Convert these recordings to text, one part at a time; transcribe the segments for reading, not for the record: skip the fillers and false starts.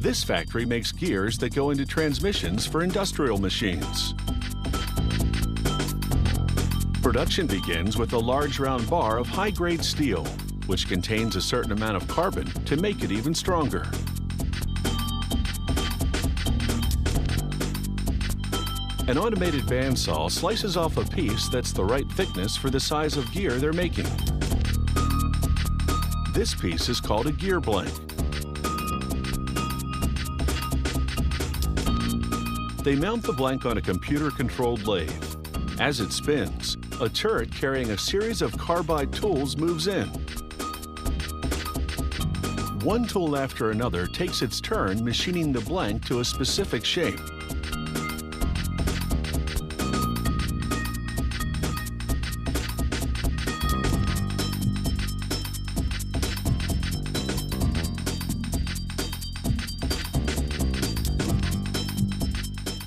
This factory makes gears that go into transmissions for industrial machines. Production begins with a large round bar of high-grade steel, which contains a certain amount of carbon to make it even stronger. An automated bandsaw slices off a piece that's the right thickness for the size of gear they're making. This piece is called a gear blank. They mount the blank on a computer-controlled lathe. As it spins, a turret carrying a series of carbide tools moves in. One tool after another takes its turn machining the blank to a specific shape.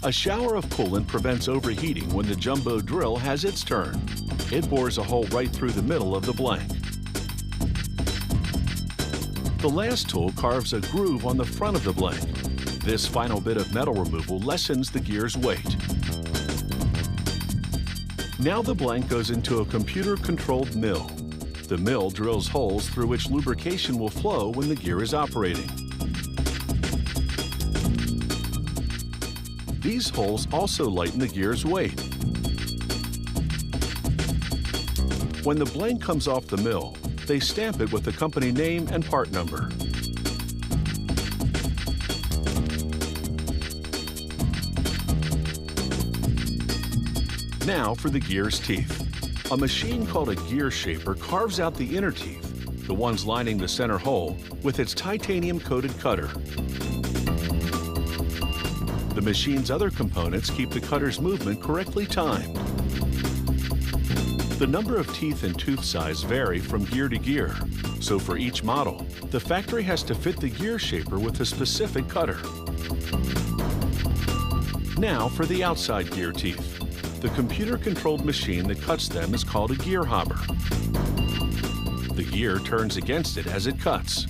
A shower of coolant prevents overheating when the jumbo drill has its turn. It bores a hole right through the middle of the blank. The last tool carves a groove on the front of the blank. This final bit of metal removal lessens the gear's weight. Now the blank goes into a computer-controlled mill. The mill drills holes through which lubrication will flow when the gear is operating. These holes also lighten the gear's weight. When the blank comes off the mill, they stamp it with the company name and part number. Now for the gear's teeth. A machine called a gear shaper carves out the inner teeth, the ones lining the center hole, with its titanium-coated cutter. The machine's other components keep the cutter's movement correctly timed. The number of teeth and tooth size vary from gear to gear, so for each model, the factory has to fit the gear shaper with a specific cutter. Now for the outside gear teeth. The computer-controlled machine that cuts them is called a gear hopper. The gear turns against it as it cuts.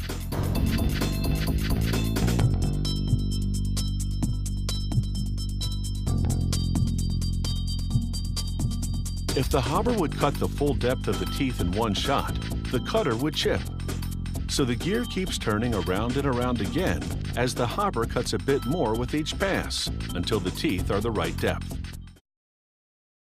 If the hopper would cut the full depth of the teeth in one shot, the cutter would chip. So the gear keeps turning around and around again as the hopper cuts a bit more with each pass until the teeth are the right depth.